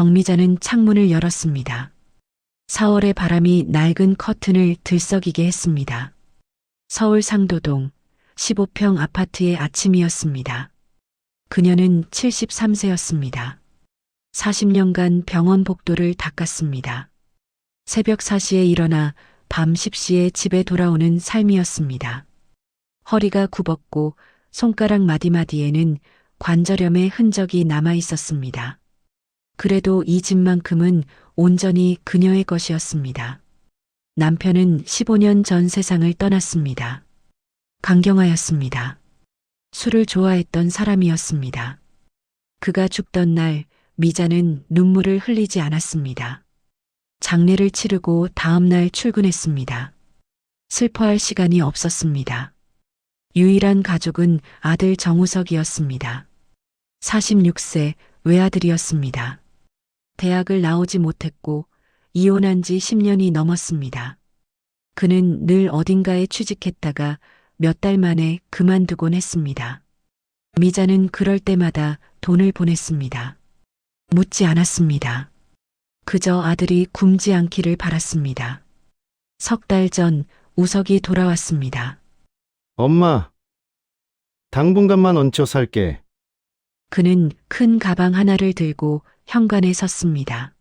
정미자는 창문을 열었습니다. 4월의 바람이 낡은 커튼을 들썩이게 했습니다. 서울 상도동 15평 아파트의 아침이었습니다. 그녀는 73세였습니다. 40년간 병원 복도를 닦았습니다. 새벽 4시에 일어나 밤 10시에 집에 돌아오는 삶이었습니다. 허리가 굽었고 손가락 마디마디에는 관절염의 흔적이 남아 있었습니다. 그래도 이 집만큼은 온전히 그녀의 것이었습니다. 남편은 15년 전 세상을 떠났습니다. 강경하였습니다. 술을 좋아했던 사람이었습니다. 그가 죽던 날 미자는 눈물을 흘리지 않았습니다. 장례를 치르고 다음 날 출근했습니다. 슬퍼할 시간이 없었습니다. 유일한 가족은 아들 정우석이었습니다. 46세 외아들이었습니다. 대학을 나오지 못했고 이혼한 지 10년이 넘었습니다. 그는 늘 어딘가에 취직했다가 몇 달 만에 그만두곤 했습니다. 미자는 그럴 때마다 돈을 보냈습니다. 묻지 않았습니다. 그저 아들이 굶지 않기를 바랐습니다. 석 달 전 우석이 돌아왔습니다. 엄마, 당분간만 얹혀 살게. 그는 큰 가방 하나를 들고 현관에 섰습니다.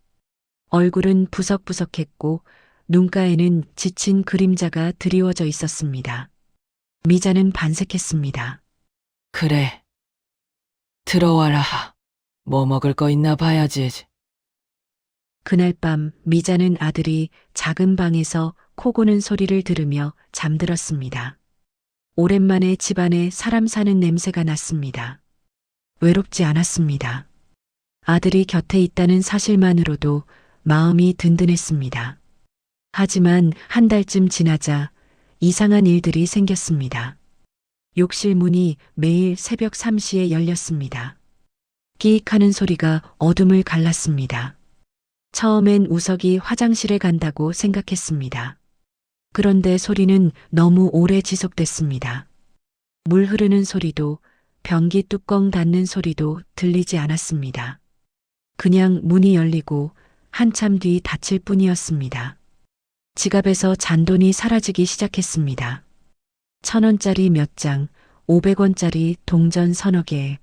얼굴은 부석부석했고 눈가에는 지친 그림자가 드리워져 있었습니다. 미자는 반색했습니다. 그래. 들어와라. 뭐 먹을 거 있나 봐야지. 그날 밤 미자는 아들이 작은 방에서 코 고는 소리를 들으며 잠들었습니다. 오랜만에 집안에 사람 사는 냄새가 났습니다. 외롭지 않았습니다. 아들이 곁에 있다는 사실만으로도 마음이 든든했습니다. 하지만 한 달쯤 지나자 이상한 일들이 생겼습니다. 욕실 문이 매일 새벽 3시에 열렸습니다. 끼익 하는 소리가 어둠을 갈랐습니다. 처음엔 우석이 화장실에 간다고 생각했습니다. 그런데 소리는 너무 오래 지속됐습니다. 물 흐르는 소리도 변기 뚜껑 닫는 소리도 들리지 않았습니다. 그냥 문이 열리고 한참 뒤 닫힐 뿐이었습니다. 지갑에서 잔돈이 사라지기 시작했습니다. 1,000원짜리 몇 장, 500원짜리 동전 서너 개.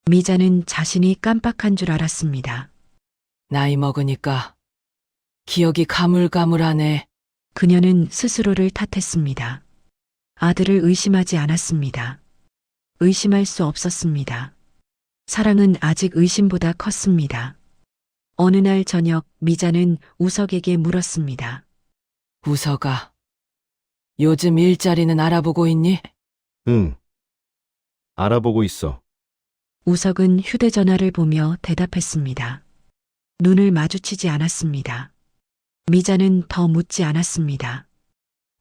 미자는 자신이 깜빡한 줄 알았습니다. 나이 먹으니까 기억이 가물가물하네. 그녀는 스스로를 탓했습니다. 아들을 의심하지 않았습니다. 의심할 수 없었습니다. 사랑은 아직 의심보다 컸습니다. 어느 날 저녁 미자는 우석에게 물었습니다. 우석아, 요즘 일자리는 알아보고 있니? 응. 알아보고 있어. 우석은 휴대전화를 보며 대답했습니다. 눈을 마주치지 않았습니다. 미자는 더 묻지 않았습니다.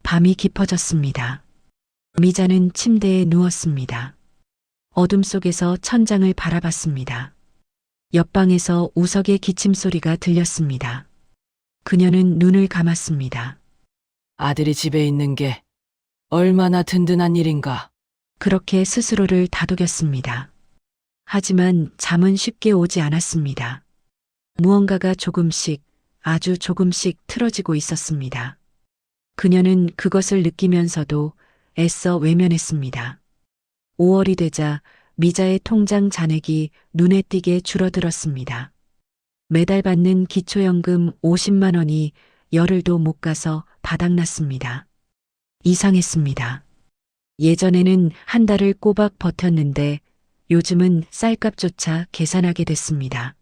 밤이 깊어졌습니다. 미자는 침대에 누웠습니다. 어둠 속에서 천장을 바라봤습니다. 옆방에서 우석의 기침 소리가 들렸습니다. 그녀는 눈을 감았습니다. 아들이 집에 있는 게 얼마나 든든한 일인가. 그렇게 스스로를 다독였습니다. 하지만 잠은 쉽게 오지 않았습니다. 무언가가 조금씩, 아주 조금씩 틀어지고 있었습니다. 그녀는 그것을 느끼면서도 애써 외면했습니다. 5월이 되자 미자의 통장 잔액이 눈에 띄게 줄어들었습니다. 매달 받는 기초연금 50만 원이 열흘도 못 가서 바닥났습니다. 이상했습니다. 예전에는 한 달을 꼬박 버텼는데 요즘은 쌀값조차 계산하게 됐습니다.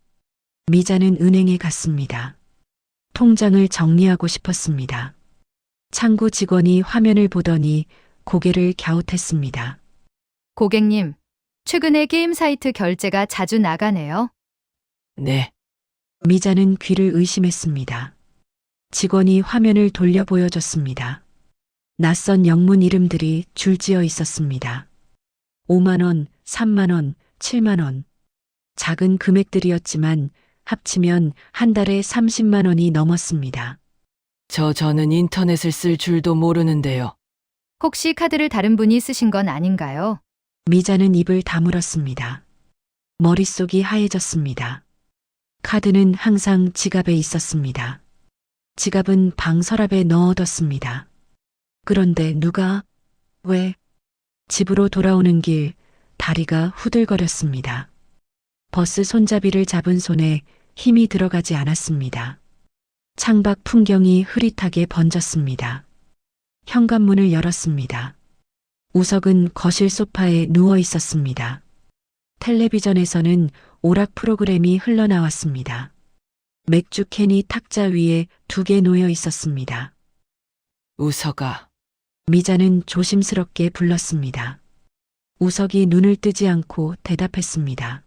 미자는 은행에 갔습니다. 통장을 정리하고 싶었습니다. 창구 직원이 화면을 보더니 고개를 갸웃했습니다. 고객님, 최근에 게임 사이트 결제가 자주 나가네요. 네, 미자는 귀를 의심했습니다. 직원이 화면을 돌려 보여줬습니다. 낯선 영문 이름들이 줄지어 있었습니다. 5만 원, 3만 원, 7만 원. 작은 금액들이었지만 합치면 한 달에 30만 원이 넘었습니다. 저는 인터넷을 쓸 줄도 모르는데요. 혹시 카드를 다른 분이 쓰신 건 아닌가요? 미자는 입을 다물었습니다. 머릿속이 하얘졌습니다. 카드는 항상 지갑에 있었습니다. 지갑은 방 서랍에 넣어뒀습니다. 그런데 왜? 집으로 돌아오는 길 다리가 후들거렸습니다. 버스 손잡이를 잡은 손에 힘이 들어가지 않았습니다. 창밖 풍경이 흐릿하게 번졌습니다. 현관문을 열었습니다. 우석은 거실 소파에 누워 있었습니다. 텔레비전에서는 오락 프로그램이 흘러나왔습니다. 맥주 캔이 탁자 위에 2개 놓여 있었습니다. 우석아, 미자는 조심스럽게 불렀습니다. 우석이 눈을 뜨지 않고 대답했습니다.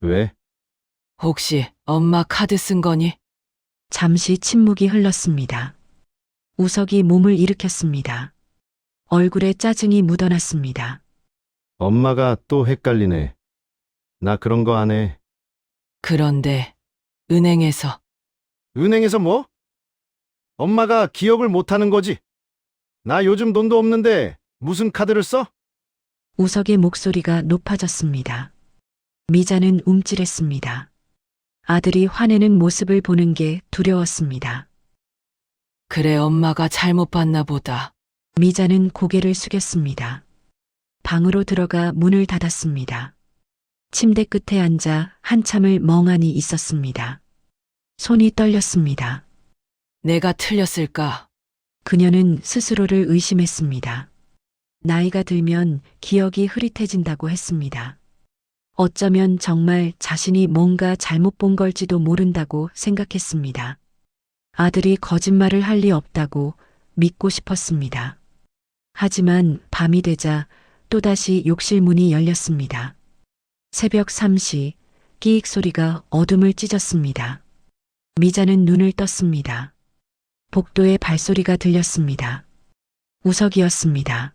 왜? 혹시 엄마 카드 쓴 거니? 잠시 침묵이 흘렀습니다. 우석이 몸을 일으켰습니다. 얼굴에 짜증이 묻어났습니다. 엄마가 또 헷갈리네. 나 그런 거 안 해. 그런데 은행에서 은행에서 뭐? 엄마가 기억을 못 하는 거지. 나 요즘 돈도 없는데 무슨 카드를 써? 우석의 목소리가 높아졌습니다. 미자는 움찔했습니다. 아들이 화내는 모습을 보는 게 두려웠습니다. 그래 엄마가 잘못 봤나 보다. 미자는 고개를 숙였습니다. 방으로 들어가 문을 닫았습니다. 침대 끝에 앉아 한참을 멍하니 있었습니다. 손이 떨렸습니다. 내가 틀렸을까? 그녀는 스스로를 의심했습니다. 나이가 들면 기억이 흐릿해진다고 했습니다. 어쩌면 정말 자신이 뭔가 잘못 본 걸지도 모른다고 생각했습니다. 아들이 거짓말을 할 리 없다고 믿고 싶었습니다. 하지만 밤이 되자 또다시 욕실 문이 열렸습니다. 새벽 3시 끼익 소리가 어둠을 찢었습니다. 미자는 눈을 떴습니다. 복도에 발소리가 들렸습니다. 우석이었습니다.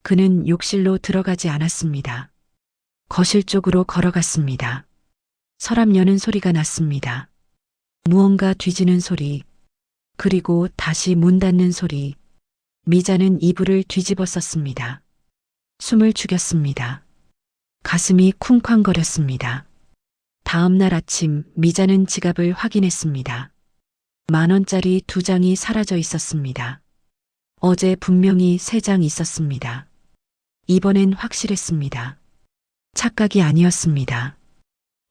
그는 욕실로 들어가지 않았습니다. 거실 쪽으로 걸어갔습니다. 서랍 여는 소리가 났습니다. 무언가 뒤지는 소리, 그리고 다시 문 닫는 소리. 미자는 이불을 뒤집어 썼습니다. 숨을 죽였습니다. 가슴이 쿵쾅거렸습니다. 다음 날 아침 미자는 지갑을 확인했습니다. 10,000원짜리 2장이 사라져 있었습니다. 어제 분명히 3장 있었습니다. 이번엔 확실했습니다. 착각이 아니었습니다.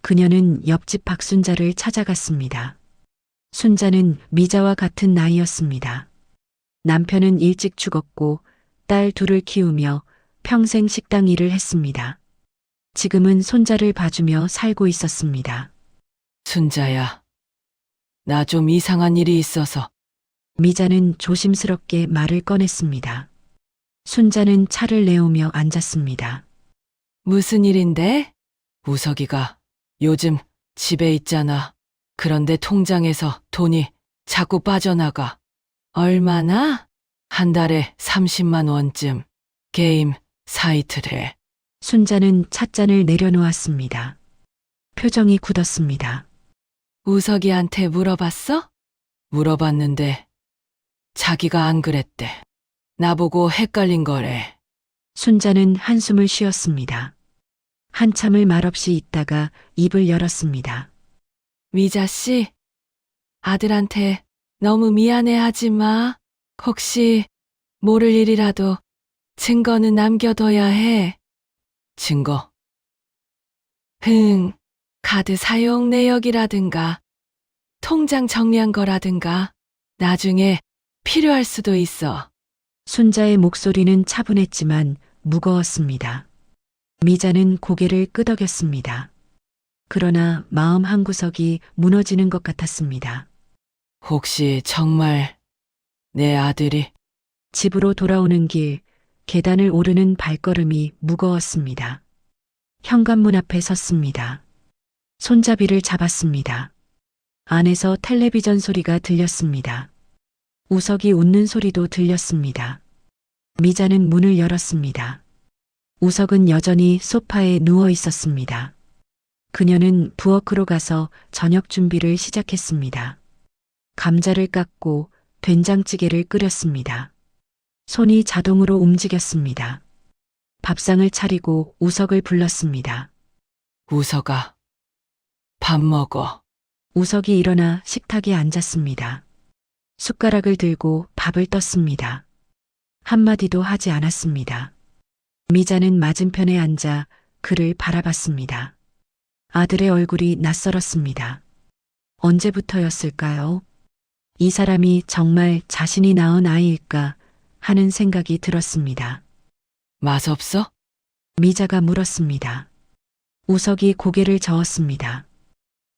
그녀는 옆집 박순자를 찾아갔습니다. 순자는 미자와 같은 나이였습니다. 남편은 일찍 죽었고 딸 둘을 키우며 평생 식당 일을 했습니다. 지금은 손자를 봐주며 살고 있었습니다. 순자야, 나 좀 이상한 일이 있어서. 미자는 조심스럽게 말을 꺼냈습니다. 순자는 차를 내오며 앉았습니다. 무슨 일인데? 우석이가 요즘 집에 있잖아. 그런데 통장에서 돈이 자꾸 빠져나가. 얼마나? 한 달에 30만 원쯤. 게임 사이트래. 순자는 찻잔을 내려놓았습니다. 표정이 굳었습니다. 우석이한테 물어봤어? 물어봤는데 자기가 안 그랬대. 나보고 헷갈린 거래. 순자는 한숨을 쉬었습니다. 한참을 말없이 있다가 입을 열었습니다. 미자씨, 아들한테 너무 미안해하지 마. 혹시 모를 일이라도 증거는 남겨둬야 해. 증거? 카드 사용 내역이라든가 통장 정리한 거라든가 나중에 필요할 수도 있어. 순자의 목소리는 차분했지만 무거웠습니다. 미자는 고개를 끄덕였습니다. 그러나 마음 한구석이 무너지는 것 같았습니다. 혹시 정말 내 아들이? 집으로 돌아오는 길, 계단을 오르는 발걸음이 무거웠습니다. 현관문 앞에 섰습니다. 손잡이를 잡았습니다. 안에서 텔레비전 소리가 들렸습니다. 우석이 웃는 소리도 들렸습니다. 미자는 문을 열었습니다. 우석은 여전히 소파에 누워 있었습니다. 그녀는 부엌으로 가서 저녁 준비를 시작했습니다. 감자를 깎고 된장찌개를 끓였습니다. 손이 자동으로 움직였습니다. 밥상을 차리고 우석을 불렀습니다. 우석아, 밥 먹어. 우석이 일어나 식탁에 앉았습니다. 숟가락을 들고 밥을 떴습니다. 한마디도 하지 않았습니다. 미자는 맞은편에 앉아 그를 바라봤습니다. 아들의 얼굴이 낯설었습니다. 언제부터였을까요? 이 사람이 정말 자신이 낳은 아이일까 하는 생각이 들었습니다. 맛없어? 미자가 물었습니다. 우석이 고개를 저었습니다.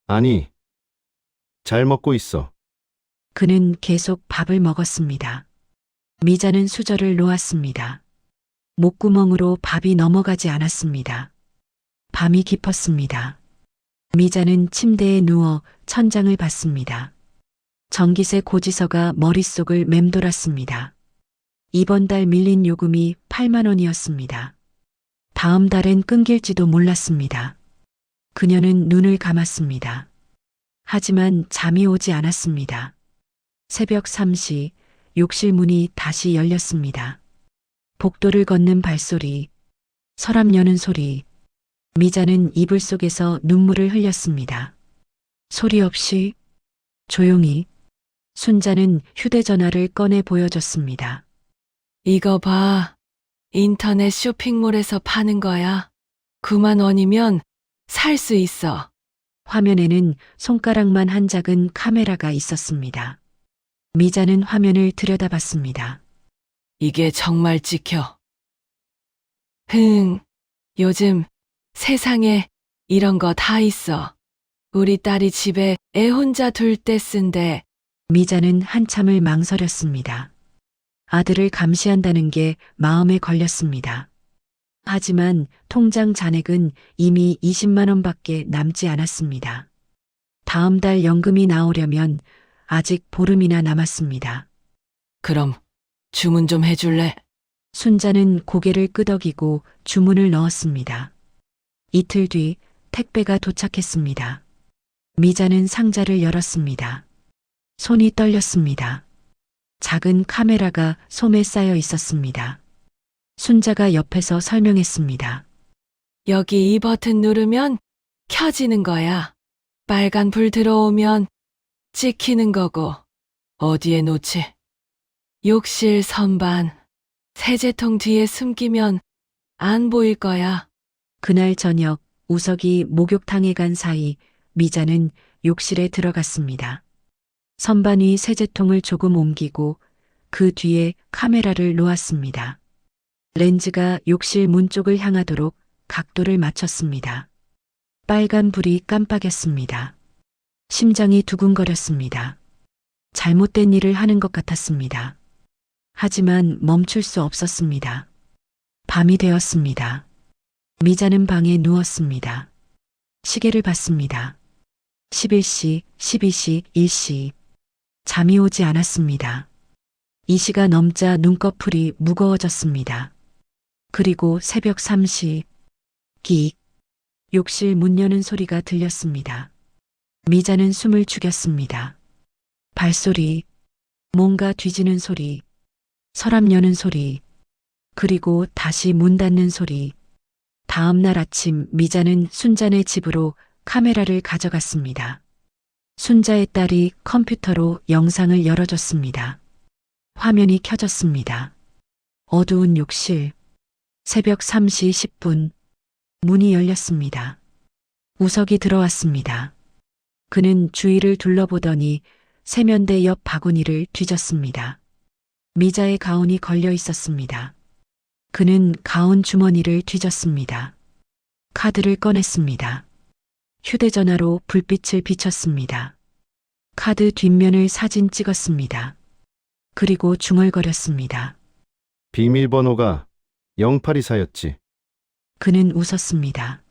아니, 잘 먹고 있어. 그는 계속 밥을 먹었습니다. 미자는 수저를 놓았습니다. 목구멍으로 밥이 넘어가지 않았습니다. 밤이 깊었습니다. 미자는 침대에 누워 천장을 봤습니다. 전기세 고지서가 머릿속을 맴돌았습니다. 이번 달 밀린 요금이 8만 원이었습니다. 다음 달엔 끊길지도 몰랐습니다. 그녀는 눈을 감았습니다. 하지만 잠이 오지 않았습니다. 새벽 3시 욕실 문이 다시 열렸습니다. 복도를 걷는 발소리, 서랍 여는 소리. 미자는 이불 속에서 눈물을 흘렸습니다. 소리 없이 조용히 순자는 휴대전화를 꺼내 보여줬습니다. 이거 봐. 인터넷 쇼핑몰에서 파는 거야. 9만 원이면 살 수 있어. 화면에는 손가락만 한 작은 카메라가 있었습니다. 미자는 화면을 들여다봤습니다. 이게 정말 찍혀. 요즘 세상에 이런 거 다 있어. 우리 딸이 집에 애 혼자 둘 때 쓴대. 미자는 한참을 망설였습니다. 아들을 감시한다는 게 마음에 걸렸습니다. 하지만 통장 잔액은 이미 20만 원밖에 남지 않았습니다. 다음 달 연금이 나오려면 아직 보름이나 남았습니다. 그럼 주문 좀 해줄래? 순자는 고개를 끄덕이고 주문을 넣었습니다. 이틀 뒤 택배가 도착했습니다. 미자는 상자를 열었습니다. 손이 떨렸습니다. 작은 카메라가 솜에 쌓여 있었습니다. 순자가 옆에서 설명했습니다. 여기 이 버튼 누르면 켜지는 거야. 빨간 불 들어오면 찍히는 거고. 어디에 놓지? 욕실 선반. 세제통 뒤에 숨기면 안 보일 거야. 그날 저녁 우석이 목욕탕에 간 사이 미자는 욕실에 들어갔습니다. 선반 위 세제통을 조금 옮기고 그 뒤에 카메라를 놓았습니다. 렌즈가 욕실 문 쪽을 향하도록 각도를 맞췄습니다. 빨간 불이 깜빡였습니다. 심장이 두근거렸습니다. 잘못된 일을 하는 것 같았습니다. 하지만 멈출 수 없었습니다. 밤이 되었습니다. 미자는 방에 누웠습니다. 시계를 봤습니다. 11시, 12시, 1시. 잠이 오지 않았습니다. 2시가 넘자 눈꺼풀이 무거워졌습니다. 그리고 새벽 3시, 끽. 욕실 문 여는 소리가 들렸습니다. 미자는 숨을 죽였습니다. 발소리, 뭔가 뒤지는 소리, 서랍 여는 소리, 그리고 다시 문 닫는 소리. 다음 날 아침 미자는 순자네 집으로 카메라를 가져갔습니다. 순자의 딸이 컴퓨터로 영상을 열어줬습니다. 화면이 켜졌습니다. 어두운 욕실. 새벽 3시 10분. 문이 열렸습니다. 우석이 들어왔습니다. 그는 주위를 둘러보더니 세면대 옆 바구니를 뒤졌습니다. 미자의 가운이 걸려 있었습니다. 그는 가운 주머니를 뒤졌습니다. 카드를 꺼냈습니다. 휴대전화로 불빛을 비췄습니다. 카드 뒷면을 사진 찍었습니다. 그리고 중얼거렸습니다. 비밀번호가 0824였지. 그는 웃었습니다.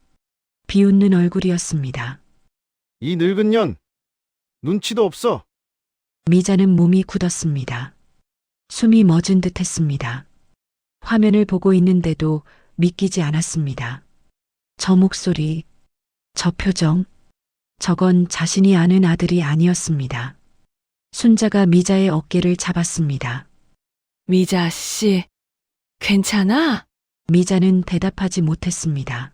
비웃는 얼굴이었습니다. 이 늙은 년, 눈치도 없어. 미자는 몸이 굳었습니다. 숨이 멎은 듯 했습니다. 화면을 보고 있는데도 믿기지 않았습니다. 저 목소리, 저 표정, 저건 자신이 아는 아들이 아니었습니다. 순자가 미자의 어깨를 잡았습니다. 미자 씨, 괜찮아? 미자는 대답하지 못했습니다.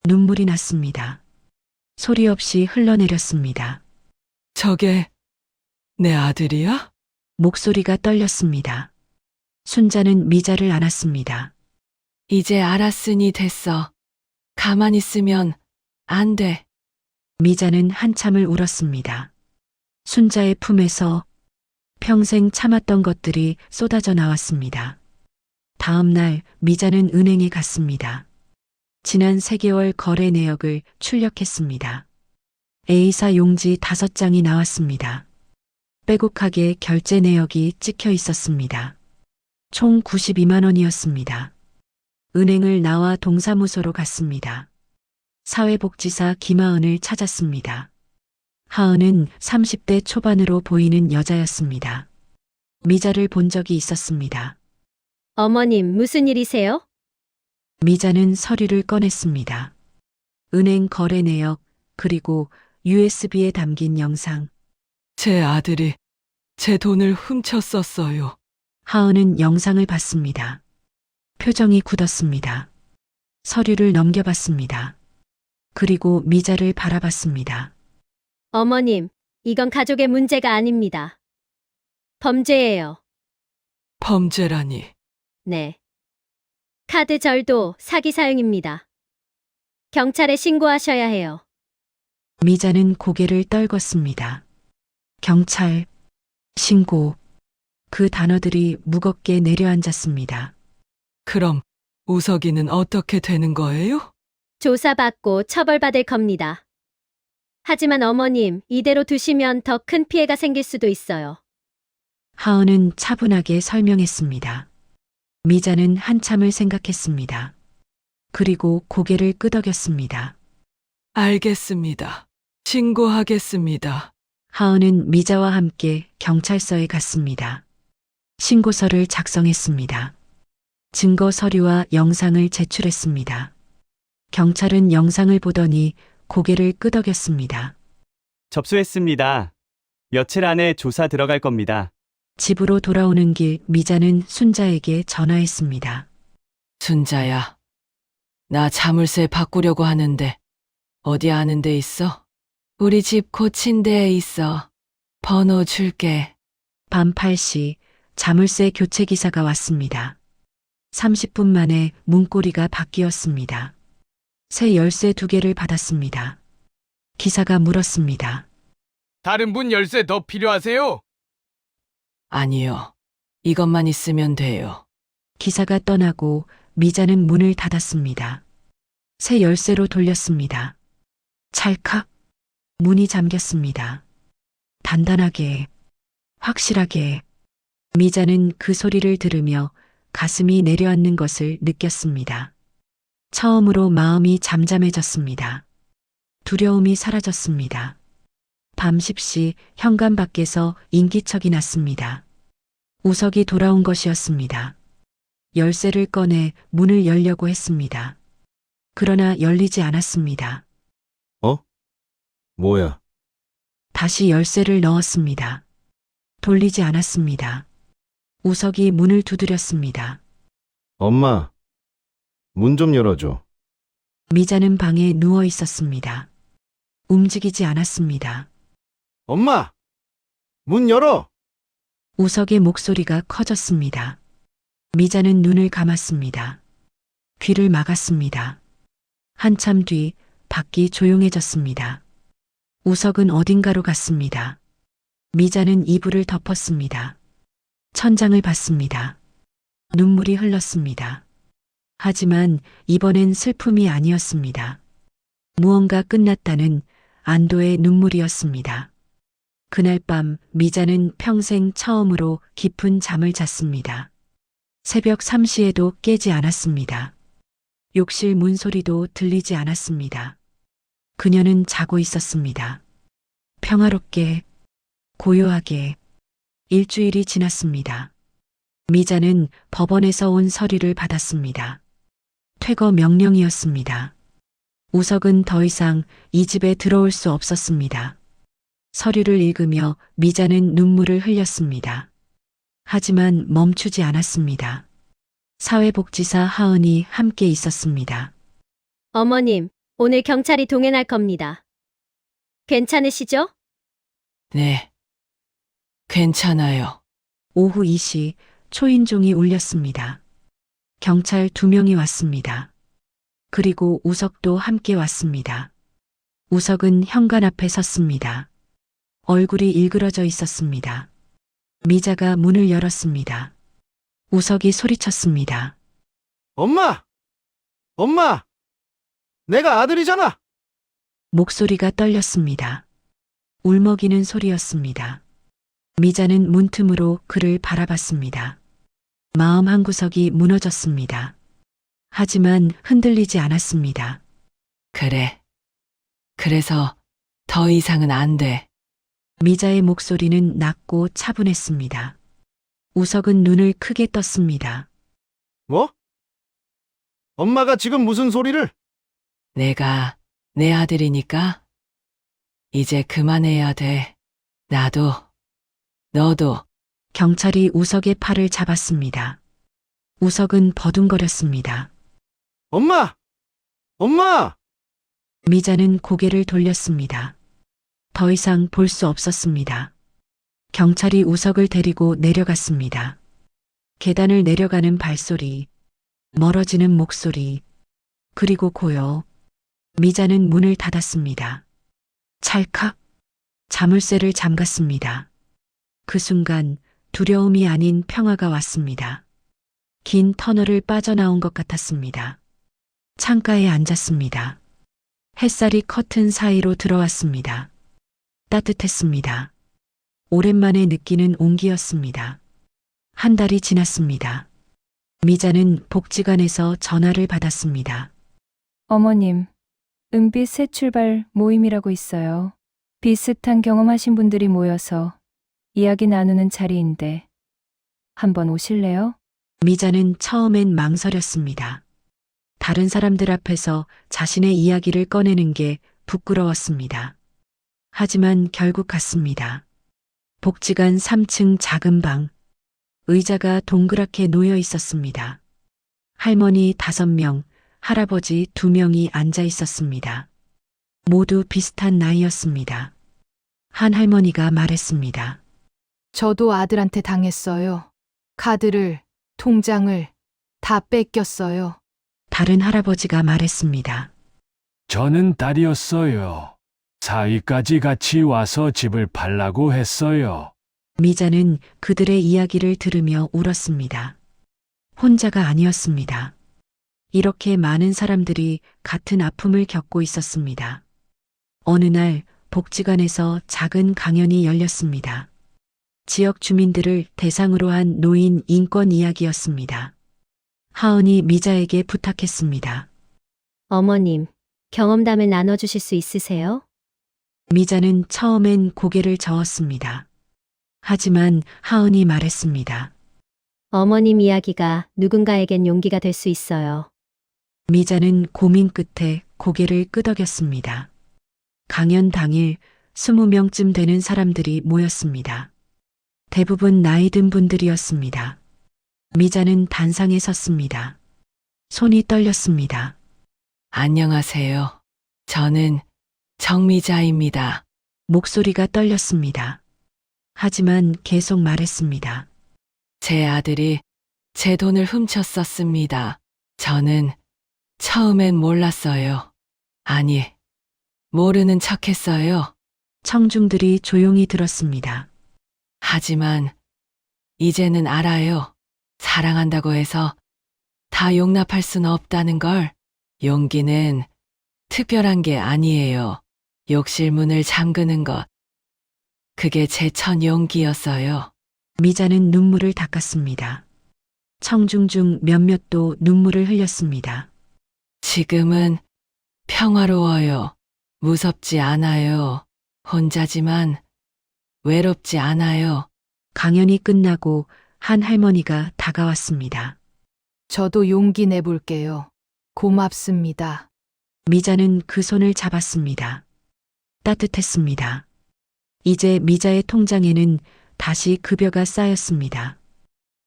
눈물이 났습니다. 소리 없이 흘러내렸습니다. 저게 내 아들이야? 목소리가 떨렸습니다. 순자는 미자를 안았습니다. 이제 알았으니 됐어. 가만히 있으면 안 돼. 미자는 한참을 울었습니다. 순자의 품에서 평생 참았던 것들이 쏟아져 나왔습니다. 다음 날 미자는 은행에 갔습니다. 지난 3개월 거래 내역을 출력했습니다. A사 용지 5장이 나왔습니다. 빼곡하게 결제 내역이 찍혀 있었습니다. 총 92만 원이었습니다. 은행을 나와 동사무소로 갔습니다. 사회복지사 김하은을 찾았습니다. 하은은 30대 초반으로 보이는 여자였습니다. 미자를 본 적이 있었습니다. 어머님, 무슨 일이세요? 미자는 서류를 꺼냈습니다. 은행 거래 내역, 그리고 USB에 담긴 영상. 제 아들이 제 돈을 훔쳤었어요. 하은은 영상을 봤습니다. 표정이 굳었습니다. 서류를 넘겨봤습니다. 그리고 미자를 바라봤습니다. 어머님, 이건 가족의 문제가 아닙니다. 범죄예요. 범죄라니. 네. 카드 절도, 사기 사용입니다. 경찰에 신고하셔야 해요. 미자는 고개를 떨궜습니다. 경찰, 신고, 그 단어들이 무겁게 내려앉았습니다. 그럼 우석이는 어떻게 되는 거예요? 조사받고 처벌받을 겁니다. 하지만 어머님, 이대로 두시면 더 큰 피해가 생길 수도 있어요. 하은은 차분하게 설명했습니다. 미자는 한참을 생각했습니다. 그리고 고개를 끄덕였습니다. 알겠습니다. 신고하겠습니다. 하은은 미자와 함께 경찰서에 갔습니다. 신고서를 작성했습니다. 증거 서류와 영상을 제출했습니다. 경찰은 영상을 보더니 고개를 끄덕였습니다. 접수했습니다. 며칠 안에 조사 들어갈 겁니다. 집으로 돌아오는 길 미자는 순자에게 전화했습니다. 순자야, 나 자물쇠 바꾸려고 하는데 어디 아는 데 있어? 우리 집 고친 데에 있어. 번호 줄게. 밤 8시 자물쇠 교체 기사가 왔습니다. 30분 만에 문고리가 바뀌었습니다. 새 열쇠 2개를 받았습니다. 기사가 물었습니다. 다른 분 열쇠 더 필요하세요? 아니요. 이것만 있으면 돼요. 기사가 떠나고 미자는 문을 닫았습니다. 새 열쇠로 돌렸습니다. 찰칵 문이 잠겼습니다. 단단하게, 확실하게. 미자는 그 소리를 들으며 가슴이 내려앉는 것을 느꼈습니다. 처음으로 마음이 잠잠해졌습니다. 두려움이 사라졌습니다. 밤 10시 현관 밖에서 인기척이 났습니다. 우석이 돌아온 것이었습니다. 열쇠를 꺼내 문을 열려고 했습니다. 그러나 열리지 않았습니다. 뭐야? 다시 열쇠를 넣었습니다. 돌리지 않았습니다. 우석이 문을 두드렸습니다. 엄마, 문 좀 열어줘. 미자는 방에 누워 있었습니다. 움직이지 않았습니다. 엄마! 문 열어! 우석의 목소리가 커졌습니다. 미자는 눈을 감았습니다. 귀를 막았습니다. 한참 뒤 밖이 조용해졌습니다. 우석은 어딘가로 갔습니다. 미자는 이불을 덮었습니다. 천장을 봤습니다. 눈물이 흘렀습니다. 하지만 이번엔 슬픔이 아니었습니다. 무언가 끝났다는 안도의 눈물이었습니다. 그날 밤 미자는 평생 처음으로 깊은 잠을 잤습니다. 새벽 3시에도 깨지 않았습니다. 욕실 문소리도 들리지 않았습니다. 그녀는 자고 있었습니다. 평화롭게, 고요하게. 일주일이 지났습니다. 미자는 법원에서 온 서류를 받았습니다. 퇴거 명령이었습니다. 우석은 더 이상 이 집에 들어올 수 없었습니다. 서류를 읽으며 미자는 눈물을 흘렸습니다. 하지만 멈추지 않았습니다. 사회복지사 하은이 함께 있었습니다. 어머님, 오늘 경찰이 동행할 겁니다. 괜찮으시죠? 네. 괜찮아요. 오후 2시 초인종이 울렸습니다. 경찰 2명이 왔습니다. 그리고 우석도 함께 왔습니다. 우석은 현관 앞에 섰습니다. 얼굴이 일그러져 있었습니다. 미자가 문을 열었습니다. 우석이 소리쳤습니다. 엄마! 엄마! 내가 아들이잖아! 목소리가 떨렸습니다. 울먹이는 소리였습니다. 미자는 문틈으로 그를 바라봤습니다. 마음 한구석이 무너졌습니다. 하지만 흔들리지 않았습니다. 그래. 그래서 더 이상은 안 돼. 미자의 목소리는 낮고 차분했습니다. 우석은 눈을 크게 떴습니다. 뭐? 엄마가 지금 무슨 소리를? 내가 내 아들이니까 이제 그만해야 돼. 나도, 너도. 경찰이 우석의 팔을 잡았습니다. 우석은 버둥거렸습니다. 엄마! 엄마! 미자는 고개를 돌렸습니다. 더 이상 볼 수 없었습니다. 경찰이 우석을 데리고 내려갔습니다. 계단을 내려가는 발소리, 멀어지는 목소리, 그리고 고요. 미자는 문을 닫았습니다. 찰칵 자물쇠를 잠갔습니다. 그 순간 두려움이 아닌 평화가 왔습니다. 긴 터널을 빠져나온 것 같았습니다. 창가에 앉았습니다. 햇살이 커튼 사이로 들어왔습니다. 따뜻했습니다. 오랜만에 느끼는 온기였습니다. 한 달이 지났습니다. 미자는 복지관에서 전화를 받았습니다. 어머님, 은빛 새 출발 모임이라고 있어요. 비슷한 경험하신 분들이 모여서 이야기 나누는 자리인데 한번 오실래요? 미자는 처음엔 망설였습니다. 다른 사람들 앞에서 자신의 이야기를 꺼내는 게 부끄러웠습니다. 하지만 결국 갔습니다. 복지관 3층 작은 방. 의자가 동그랗게 놓여 있었습니다. 할머니 5명, 할아버지 2명이 앉아 있었습니다. 모두 비슷한 나이였습니다. 한 할머니가 말했습니다. 저도 아들한테 당했어요. 카드를, 통장을 다 뺏겼어요. 다른 할아버지가 말했습니다. 저는 딸이었어요. 사위까지 같이 와서 집을 팔라고 했어요. 미자는 그들의 이야기를 들으며 울었습니다. 혼자가 아니었습니다. 이렇게 많은 사람들이 같은 아픔을 겪고 있었습니다. 어느 날 복지관에서 작은 강연이 열렸습니다. 지역 주민들을 대상으로 한 노인 인권 이야기였습니다. 하은이 미자에게 부탁했습니다. 어머님, 경험담을 나눠주실 수 있으세요? 미자는 처음엔 고개를 저었습니다. 하지만 하은이 말했습니다. 어머님 이야기가 누군가에겐 용기가 될 수 있어요. 미자는 고민 끝에 고개를 끄덕였습니다. 강연 당일 20명쯤 되는 사람들이 모였습니다. 대부분 나이 든 분들이었습니다. 미자는 단상에 섰습니다. 손이 떨렸습니다. 안녕하세요. 저는 정미자입니다. 목소리가 떨렸습니다. 하지만 계속 말했습니다. 제 아들이 제 돈을 훔쳤었습니다. 저는 처음엔 몰랐어요. 아니, 모르는 척 했어요. 청중들이 조용히 들었습니다. 하지만 이제는 알아요. 사랑한다고 해서 다 용납할 수는 없다는 걸. 용기는 특별한 게 아니에요. 욕실문을 잠그는 것. 그게 제 첫 용기였어요. 미자는 눈물을 닦았습니다. 청중 중 몇몇도 눈물을 흘렸습니다. 지금은 평화로워요. 무섭지 않아요. 혼자지만 외롭지 않아요. 강연이 끝나고 한 할머니가 다가왔습니다. 저도 용기 내볼게요. 고맙습니다. 미자는 그 손을 잡았습니다. 따뜻했습니다. 이제 미자의 통장에는 다시 급여가 쌓였습니다.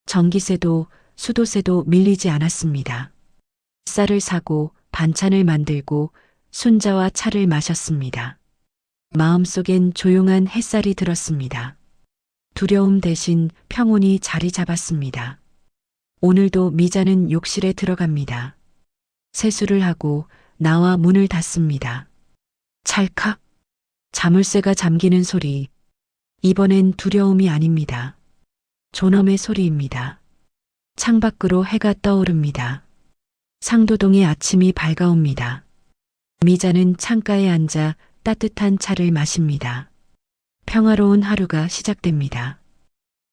전기세도 수도세도 밀리지 않았습니다. 쌀을 사고 반찬을 만들고 순자와 차를 마셨습니다. 마음속엔 조용한 햇살이 들었습니다. 두려움 대신 평온이 자리 잡았습니다. 오늘도 미자는 욕실에 들어갑니다. 세수를 하고 나와 문을 닫습니다. 찰칵. 자물쇠가 잠기는 소리. 이번엔 두려움이 아닙니다. 존엄의 소리입니다. 창밖으로 해가 떠오릅니다. 상도동의 아침이 밝아옵니다. 미자는 창가에 앉아 따뜻한 차를 마십니다. 평화로운 하루가 시작됩니다.